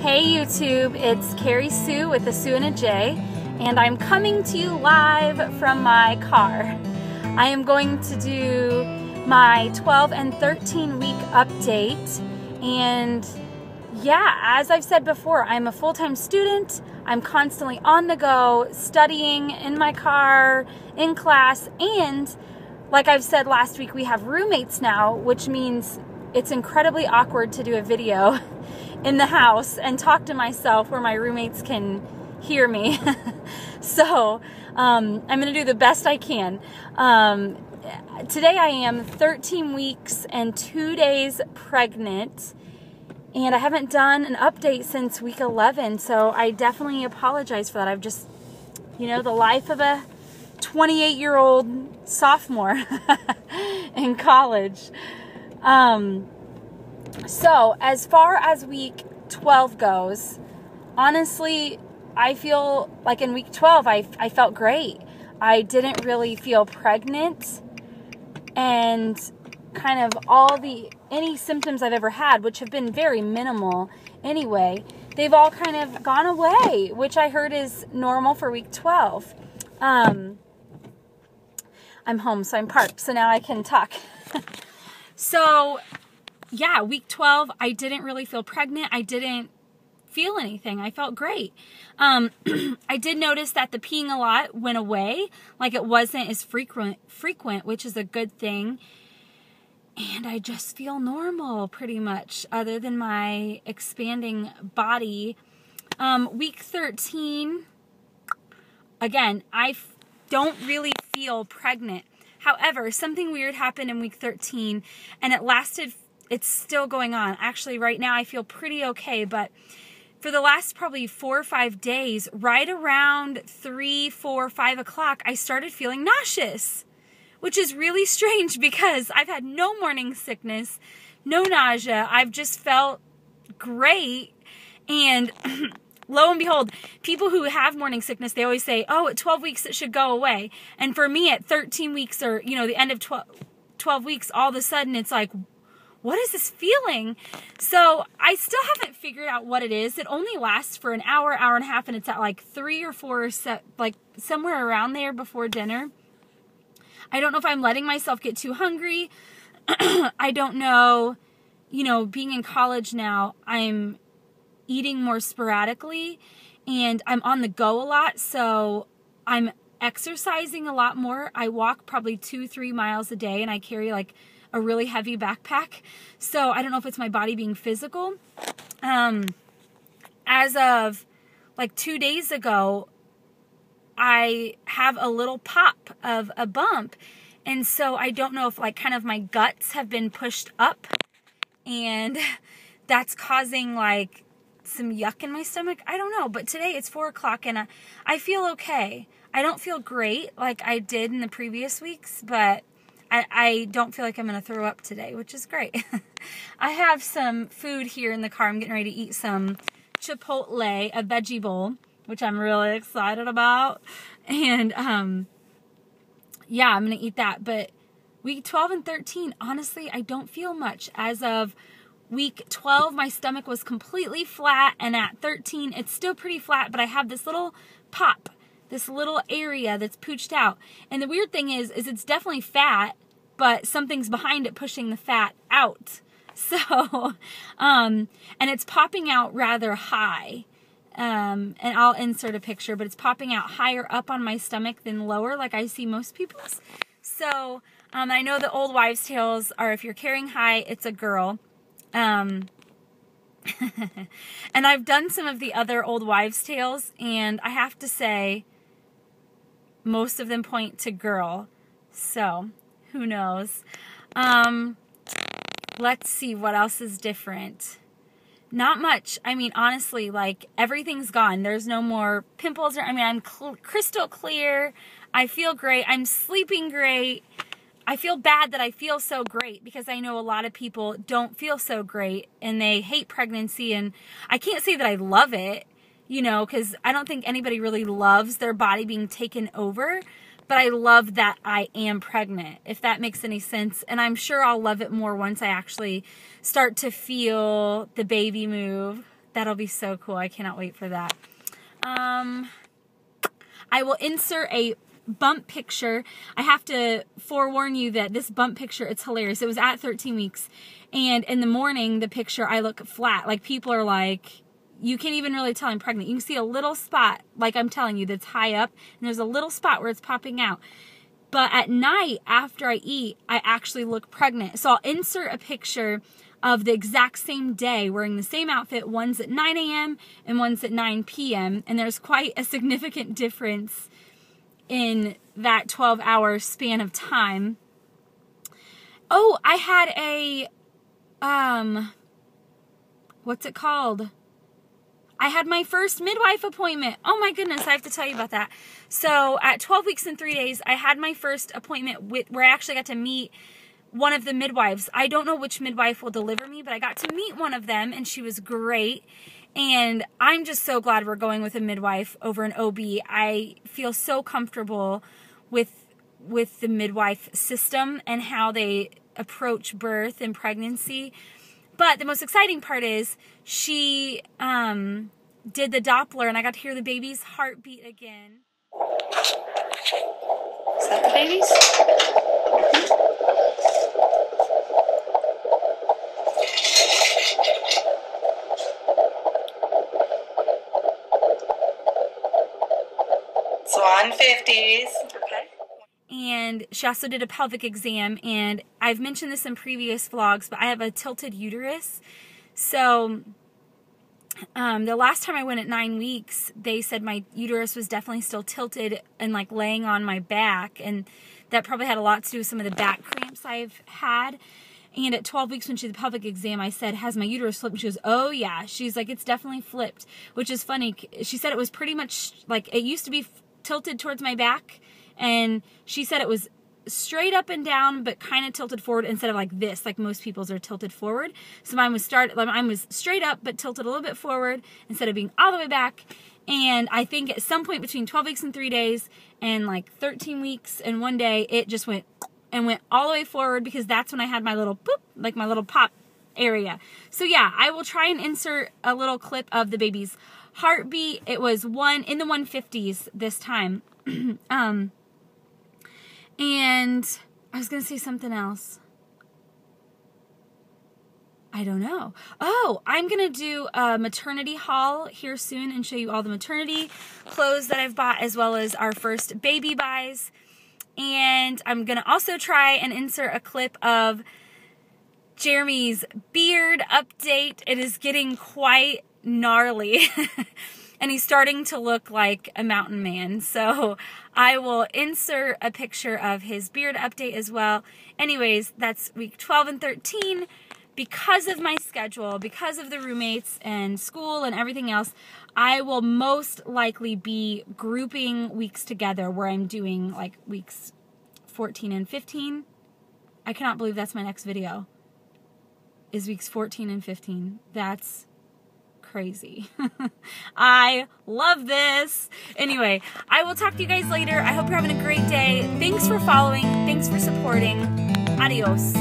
Hey YouTube, it's Carrie Sue with a Sue and a J, and I'm coming to you live from my car. I am going to do my 12 and 13 week update, and yeah, as I've said before, I'm a full-time student. I'm constantly on the go, studying in my car, in class, and like I've said last week, we have roommates now, which means it's incredibly awkward to do a video in the house and talk to myself where my roommates can hear me. So I'm gonna do the best I can. Today I am 13 weeks and 2 days pregnant, and I haven't done an update since week 11, so I definitely apologize for that. I've just, the life of a 28-year-old sophomore in college. So as far as week 12 goes, honestly, I feel like in week 12, I felt great. I didn't really feel pregnant, and kind of any symptoms I've ever had, which have been very minimal anyway, they've all kind of gone away, which I heard is normal for week 12. I'm home, so I'm parked, so now I can talk. So yeah, week 12, I didn't really feel pregnant. I didn't feel anything. I felt great. I did notice that the peeing a lot went away. Like, it wasn't as frequent, which is a good thing. And I just feel normal pretty much, other than my expanding body. Week 13, again, I don't really feel pregnant. However, something weird happened in week 13, and it's still going on. Actually, right now I feel pretty okay, but for the last probably 4 or 5 days, right around 3, 4, 5 o'clock, I started feeling nauseous, which is really strange because I've had no morning sickness, no nausea. I've just felt great. And lo and behold, people who have morning sickness, they always say, oh, at 12 weeks it should go away. And for me, at 13 weeks or, the end of 12 weeks, all of a sudden it's like, what is this feeling? So I still haven't figured out what it is. It only lasts for an hour, hour and a half, and it's at like 3 or 4, like somewhere around there before dinner. I don't know if I'm letting myself get too hungry. I don't know, being in college now, I'm eating more sporadically, and I'm on the go a lot, so I'm exercising a lot more. I walk probably 2-3 miles a day, and I carry like a really heavy backpack. So I don't know if it's my body being physical. As of like 2 days ago, I have a little pop of a bump. And so I don't know if like kind of my guts have been pushed up, and that's causing like some yuck in my stomach. I don't know, but today it's 4 o'clock and I feel okay. I don't feel great like I did in the previous weeks, but I don't feel like I'm going to throw up today, which is great. I have some food here in the car. I'm getting ready to eat some Chipotle, a veggie bowl, which I'm really excited about. And yeah, I'm going to eat that. But week 12 and 13, honestly, I don't feel much. As of week 12, my stomach was completely flat, and at 13, it's still pretty flat, but I have this little pop, this little area that's pooched out. And the weird thing is it's definitely fat, but something's behind it pushing the fat out. So, and it's popping out rather high. And I'll insert a picture, but it's popping out higher up on my stomach than lower, like I see most people's. So, I know the old wives' tales are, if you're carrying high, it's a girl. And I've done some of the other old wives' tales, and I have to say, most of them point to girl. So, who knows? Let's see what else is different. Not much. I mean, honestly, like, everything's gone. There's no more pimples. I'm crystal clear. I feel great. I'm sleeping great. I feel bad that I feel so great, because I know a lot of people don't feel so great and they hate pregnancy, and I can't say that I love it, because I don't think anybody really loves their body being taken over, but I love that I am pregnant, if that makes any sense. And I'm sure I'll love it more once I actually start to feel the baby move. That'll be so cool. I cannot wait for that. I will insert a bump picture. I have to forewarn you that this bump picture, it's hilarious. It was at 13 weeks. And in the morning, the picture, I look flat. Like, people are like, you can't even really tell I'm pregnant. You can see a little spot, like I'm telling you, that's high up. And there's a little spot where it's popping out. But at night, after I eat, I actually look pregnant. So I'll insert a picture of the exact same day wearing the same outfit. One's at 9 a.m. and one's at 9 p.m. And there's quite a significant difference in that 12-hour span of time. Oh, I had a, what's it called? I had my first midwife appointment. Oh my goodness, I have to tell you about that. So at 12 weeks and 3 days, I had my first appointment where I actually got to meet one of the midwives. I don't know which midwife will deliver me, but I got to meet one of them, and she was great. And I'm just so glad we're going with a midwife over an OB. I feel so comfortable with the midwife system and how they approach birth and pregnancy. But the most exciting part is she did the Doppler, and I got to hear the baby's heartbeat again. Is that the babies? Swan 50s. Okay. And she also did a pelvic exam, and I've mentioned this in previous vlogs, but I have a tilted uterus. So the last time I went at 9 weeks, they said my uterus was definitely still tilted and like laying on my back, and that probably had a lot to do with some of the back cramps I've had. And at 12 weeks when she did the pelvic exam, I said, has my uterus flipped? And she goes, oh yeah. She's like, it's definitely flipped, which is funny. She said it was pretty much like, it used to be tilted towards my back, and she said it was straight up and down, but kind of tilted forward instead of like this, like most people's are tilted forward. So mine was straight up, but tilted a little bit forward instead of being all the way back. And I think at some point between 12 weeks and 3 days and like 13 weeks and 1 day, it just went all the way forward, because that's when I had my little poop, like my little pop area. So yeah, I will try and insert a little clip of the baby's heartbeat. It was in the 150s this time. And I was going to say something else. I don't know. Oh, I'm going to do a maternity haul here soon and show you all the maternity clothes that I've bought, as well as our first baby buys. And I'm going to also try and insert a clip of Jeremy's beard update. It is getting quite gnarly. And he's starting to look like a mountain man. So I will insert a picture of his beard update as well. Anyways, that's week 12 and 13. Because of my schedule, because of the roommates and school and everything else, I will most likely be grouping weeks together where I'm doing like weeks 14 and 15. I cannot believe that's my next video, is weeks 14 and 15. That's crazy. I love this. Anyway, I will talk to you guys later. I hope you're having a great day. Thanks for following. Thanks for supporting. Adios.